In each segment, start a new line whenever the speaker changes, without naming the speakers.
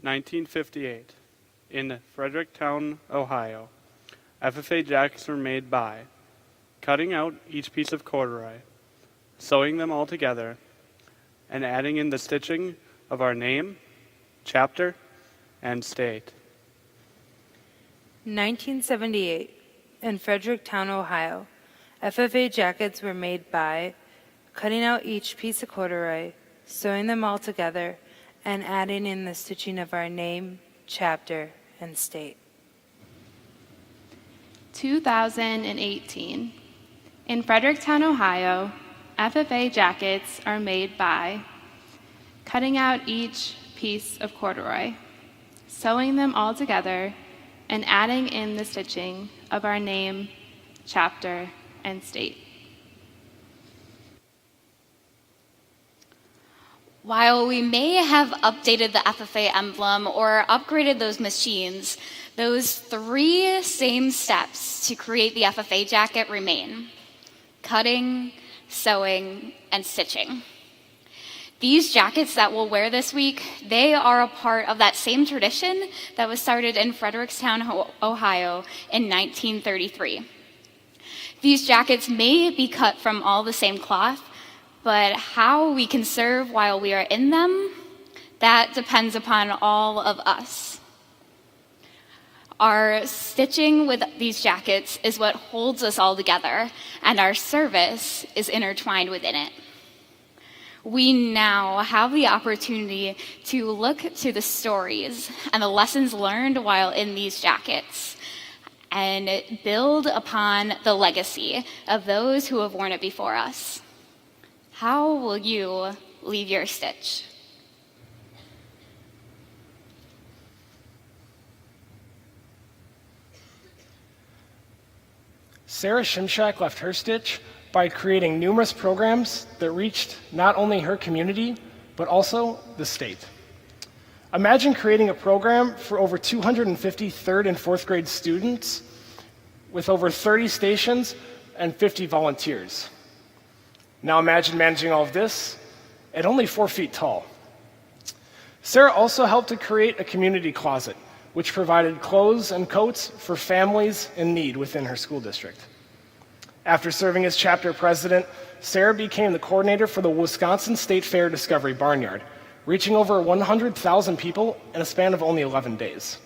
1958, in Fredericktown, Ohio, FFA jackets were made by cutting out each piece of corduroy, sewing them all together, and adding in the stitching of our name, chapter, and state.
1978, in Fredericktown, Ohio, FFA jackets were made by cutting out each piece of corduroy, sewing them all together, and adding in the stitching of our name, chapter, and state.
2018, in Fredericktown, Ohio, FFA jackets are made by cutting out each piece of corduroy, sewing them all together, and adding in the stitching of our name, chapter, and state.
While we may have updated the FFA emblem or upgraded those machines, those three same steps to create the FFA jacket remain: cutting, sewing, and stitching. These jackets that we'll wear this week, they are a part of that same tradition that was started in Fredericktown, Ohio in 1933. These jackets may be cut from all the same cloth, but how we can serve while we are in them, that depends upon all of us. Our stitching with these jackets is what holds us all together, and our service is intertwined within it. We now have the opportunity to look to the stories and the lessons learned while in these jackets and build upon the legacy of those who have worn it before us. How will you leave your stitch?
Sarah Shimshak left her stitch by creating numerous programs that reached not only her community, but also the state. Imagine creating a program for over 250 third and fourth grade students with over 30 stations and 50 volunteers. Now imagine managing all of this at only 4 feet tall. Sarah also helped to create a community closet, which provided clothes and coats for families in need within her school district. After serving as chapter president, Sarah became the coordinator for the Wisconsin State Fair Discovery Barnyard, reaching over 100,000 people in a span of only 11 days.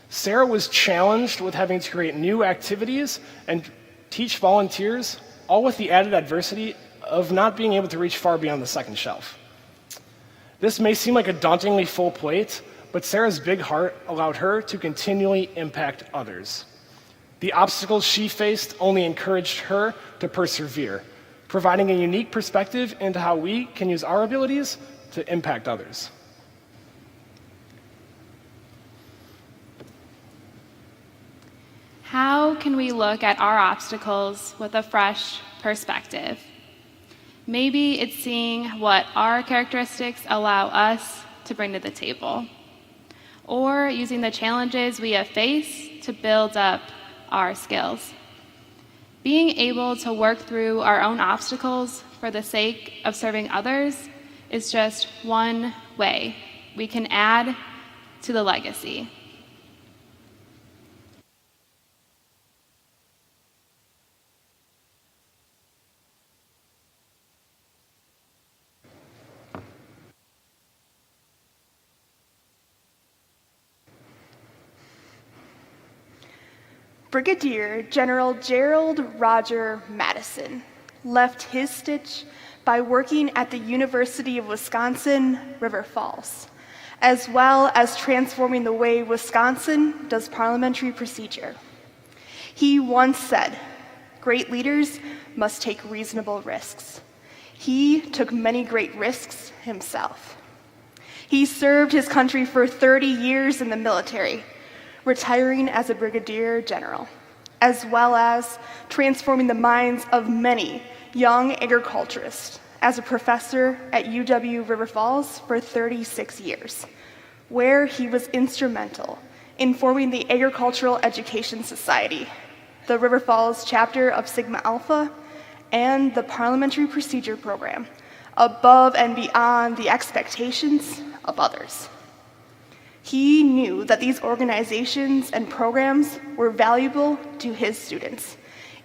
Sarah was challenged with having to create new activities and teach volunteers, all with the added adversity of not being able to reach far beyond the second shelf. This may seem like a dauntingly full plate, but Sarah's big heart allowed her to continually impact others. The obstacles she faced only encouraged her to persevere, providing a unique perspective into how we can use our abilities to impact others.
How can we look at our obstacles with a fresh perspective? Maybe it's seeing what our characteristics allow us to bring to the table, or using the challenges we have faced to build up our skills. Being able to work through our own obstacles for the sake of serving others is just one way we can add to the legacy.
Brigadier General Gerald Roger Madison left his stitch by working at the University of Wisconsin, River Falls, as well as transforming the way Wisconsin does parliamentary procedure. He once said, "Great leaders must take reasonable risks." He took many great risks himself. He served his country for 30 years in the military, retiring as a brigadier general, as well as transforming the minds of many young agriculturists as a professor at UW River Falls for 36 years, where he was instrumental in forming the Agricultural Education Society, the River Falls chapter of Sigma Alpha, and the Parliamentary Procedure Program, above and beyond the expectations of others. He knew that these organizations and programs were valuable to his students,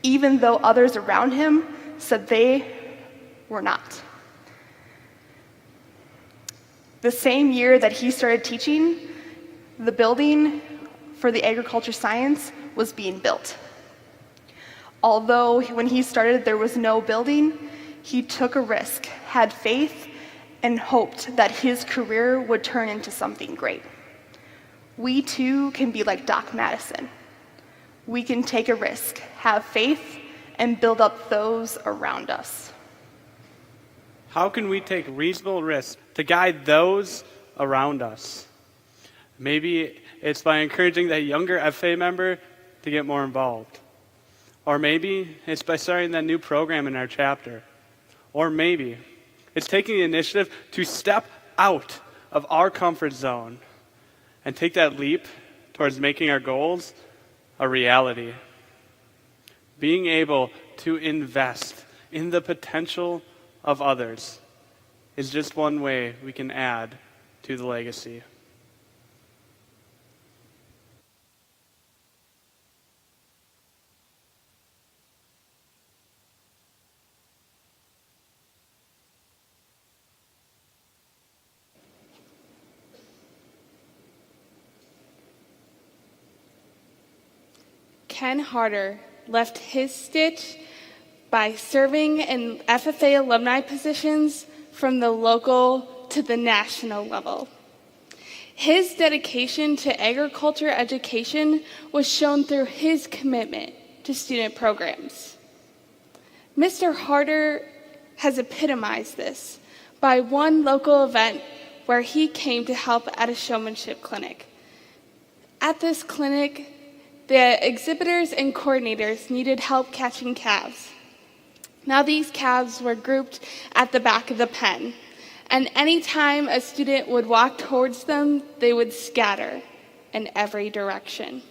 even though others around him said they were not. The same year that he started teaching, the building for the agriculture science was being built. Although when he started there was no building, he took a risk, had faith, and hoped that his career would turn into something great. We too can be like Doc Madison. We can take a risk, have faith, and build up those around us.
How can we take reasonable risks to guide those around us? Maybe it's by encouraging that younger FFA member to get more involved. Or maybe it's by starting that new program in our chapter. Or maybe it's taking the initiative to step out of our comfort zone and take that leap towards making our goals a reality. Being able to invest in the potential of others is just one way we can add to the legacy.
Ken Harder left his stitch by serving in FFA alumni positions from the local to the national level. His dedication to agriculture education was shown through his commitment to student programs. Mr. Harder has epitomized this by one local event where he came to help at a showmanship clinic. At this clinic, the exhibitors and coordinators needed help catching calves. Now these calves were grouped at the back of the pen, and anytime a student would walk towards them, they would scatter in every direction.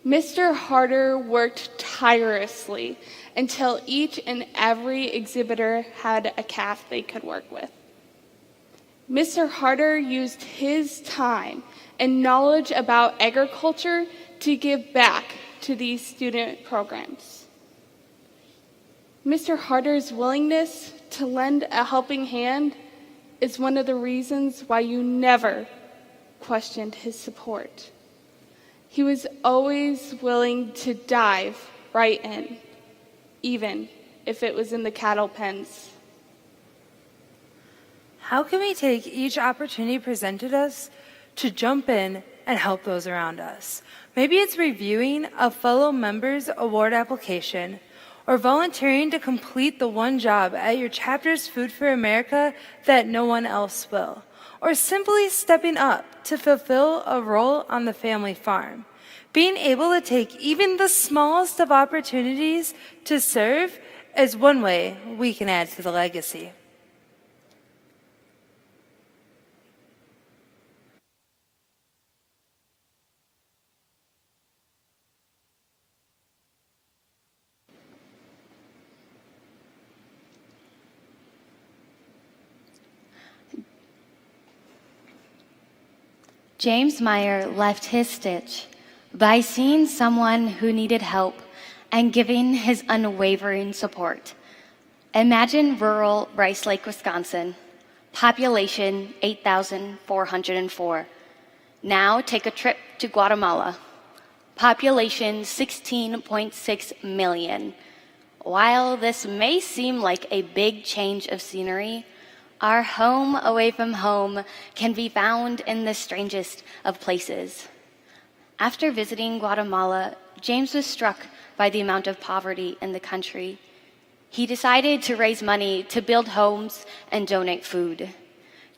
Mr. Harder worked tirelessly until each and every exhibitor had a calf they could work with. Mr. Harder used his time and knowledge about agriculture to give back to these student programs. Mr. Harder's willingness to lend a helping hand is one of the reasons why you never questioned his support. He was always willing to dive right in, even if it was in the cattle pens.
How can we take each opportunity presented us to jump in and help those around us? Maybe it's reviewing a fellow member's award application, or volunteering to complete the one job at your chapter's Food for America that no one else will, or simply stepping up to fulfill a role on the family farm. Being able to take even the smallest of opportunities to serve is one way we can add to the legacy.
James Meyer left his stitch by seeing someone who needed help and giving his unwavering support. Imagine rural Rice Lake, Wisconsin, population 8,404. Now take a trip to Guatemala, population 16.6 million. While this may seem like a big change of scenery, our home away from home can be found in the strangest of places. After visiting Guatemala, James was struck by the amount of poverty in the country. He decided to raise money to build homes and donate food.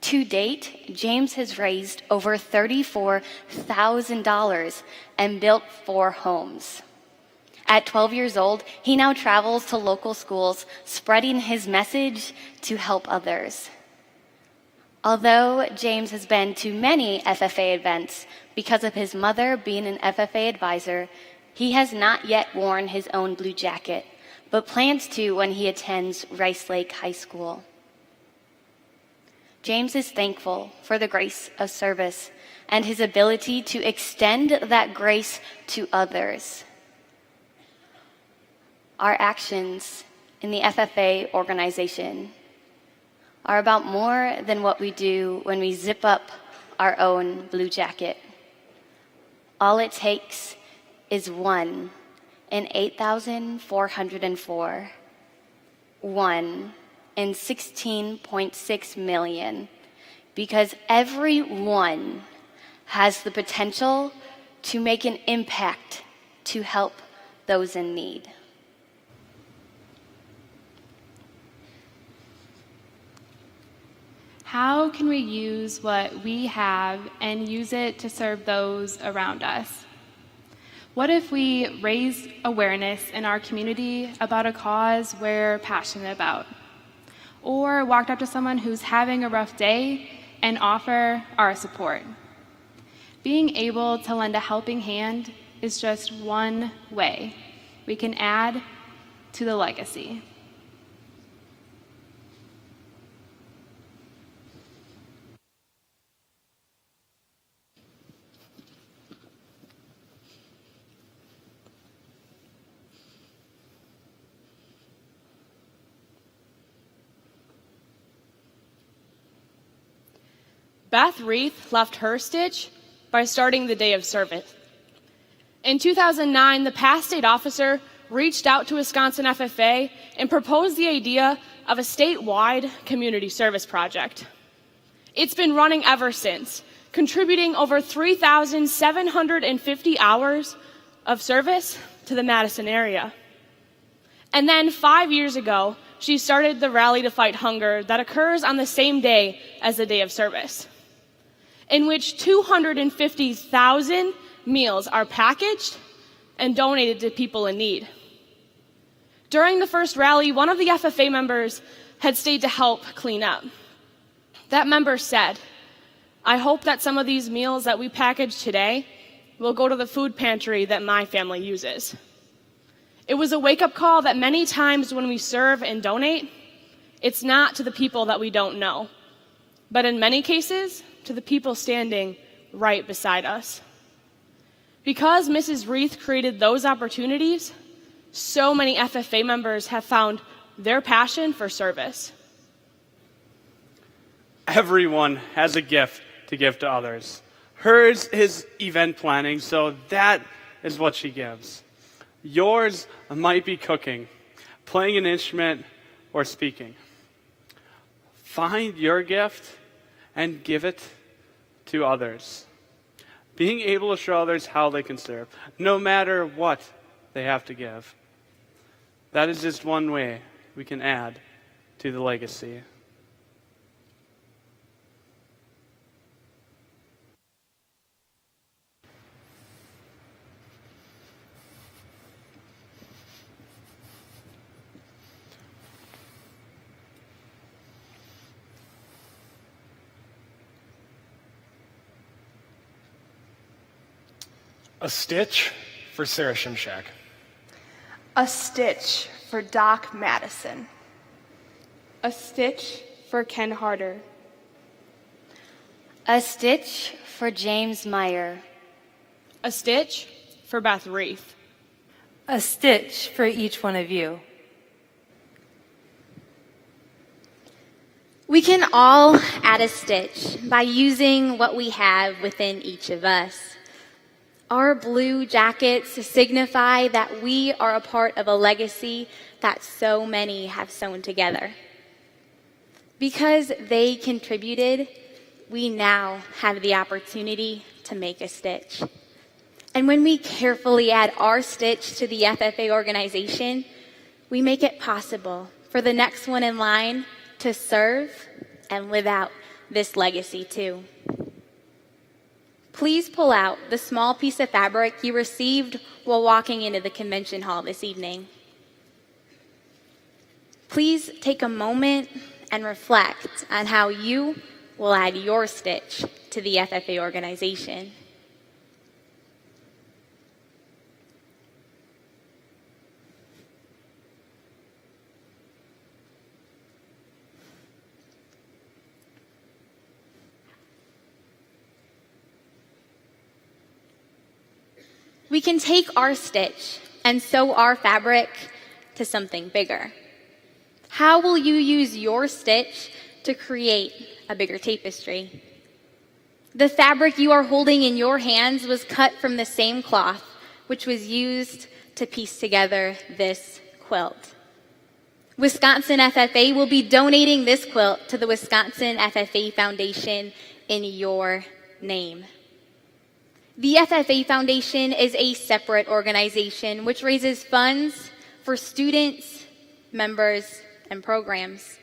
To date, James has raised over $34,000 and built 4 homes. At 12 years old, he now travels to local schools, spreading his message to help others. Although James has been to many FFA events because of his mother being an FFA advisor, he has not yet worn his own blue jacket, but plans to when he attends Rice Lake High School. James is thankful for the grace of service and his ability to extend that grace to others. Our actions in the FFA organization are about more than what we do when we zip up our own blue jacket. All it takes is 1 in 8,404, 1 in 16.6 million, because every one has the potential to make an impact to help those in need.
How can we use what we have and use it to serve those around us? What if we raise awareness in our community about a cause we're passionate about? Or walked up to someone who's having a rough day and offer our support? Being able to lend a helping hand is just one way we can add to the legacy.
Beth Reith left her stitch by starting the day of service. In 2009, the past state officer reached out to Wisconsin FFA and proposed the idea of a statewide community service project. It's been running ever since, contributing over 3,750 hours of service to the Madison area. And then 5 years ago, she started the Rally to Fight Hunger that occurs on the same day as the day of service, in which 250,000 meals are packaged and donated to people in need. During the first rally, one of the FFA members had stayed to help clean up. That member said, "I hope that some of these meals that we package today will go to the food pantry that my family uses." It was a wake-up call that many times when we serve and donate, it's not to the people that we don't know, but in many cases, to the people standing right beside us. Because Mrs. Reith created those opportunities, so many FFA members have found their passion for service.
Everyone has a gift to give to others. Hers is event planning, so that is what she gives. Yours might be cooking, playing an instrument, or speaking. Find your gift and give it to others. Being able to show others how they can serve, no matter what they have to give. That is just one way we can add to the legacy.
A stitch for Sarah Shimshak.
A stitch for Doc Madison.
A stitch for Ken Harder.
A stitch for James Meyer.
A stitch for Beth Reith.
A stitch for each one of you.
We can all add a stitch by using what we have within each of us. Our blue jackets signify that we are a part of a legacy that so many have sewn together. Because they contributed, we now have the opportunity to make a stitch. And when we carefully add our stitch to the FFA organization, we make it possible for the next one in line to serve and live out this legacy too. Please pull out the small piece of fabric you received while walking into the convention hall this evening. Please take a moment and reflect on how you will add your stitch to the FFA organization. We can take our stitch and sew our fabric to something bigger. How will you use your stitch to create a bigger tapestry? The fabric you are holding in your hands was cut from the same cloth which was used to piece together this quilt. Wisconsin FFA will be donating this quilt to the Wisconsin FFA Foundation in your name. The FFA Foundation is a separate organization which raises funds for students, members, and programs.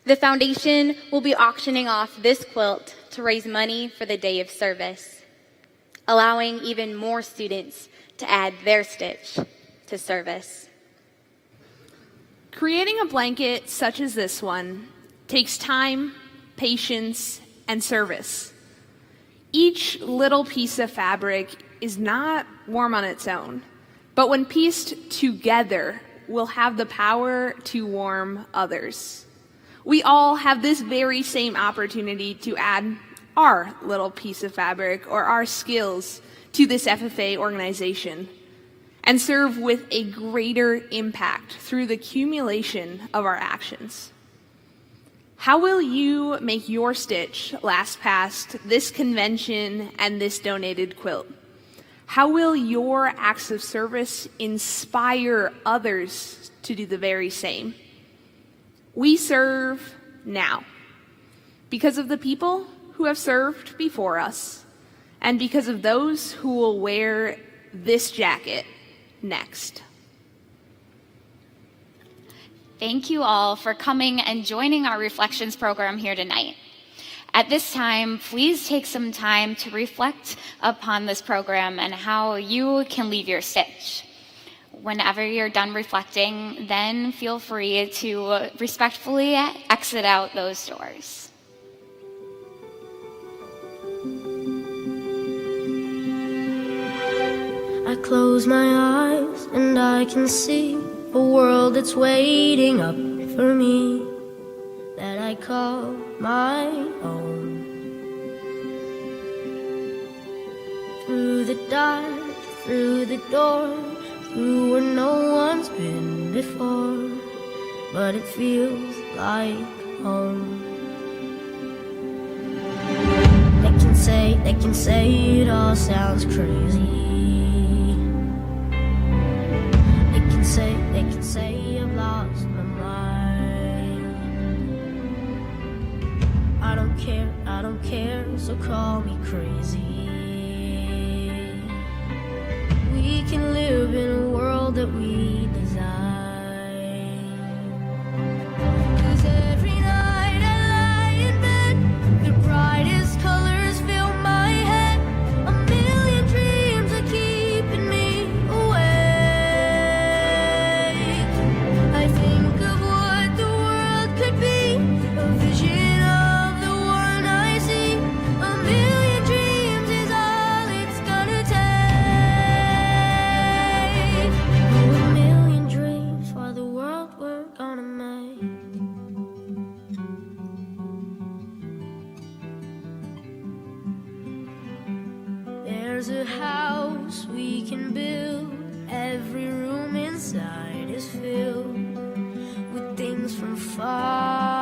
The foundation will be auctioning off this quilt to raise money for the day of service, allowing even more students to add their stitch to service.
Creating a blanket such as this one takes time, patience, and service. Each little piece of fabric is not warm on its own, but when pieced together, will have the power to warm others. We all have this very same opportunity to add our little piece of fabric or our skills to this FFA organization and serve with a greater impact through the accumulation of our actions. How will you make your stitch last past this convention and this donated quilt? How will your acts of service inspire others to do the very same? We serve now because of the people who have served before us and because of those who will wear this jacket next.
Thank you all for coming and joining our Reflections program here tonight. At this time, please take some time to reflect upon this program and how you can leave your stitch. Whenever you're done reflecting, then feel free to respectfully exit out those doors.
I close my eyes and I can see a world that's waiting up for me, that I call my own. Through the dark, through the door, through where no one's been before, but it feels like home. They can say it all sounds crazy. They can say I've lost my mind. I don't care, so call me crazy. We can live in a world that we design. 'Cause every night I lie in bed, the brightest colors fill my head. A million dreams are keeping me awake. I think of what the world could be, a vision of the one I see. A million dreams is all it's gonna take. Oh, a million dreams for the world we're gonna make. There's a house we can build. Every room inside is filled with things from far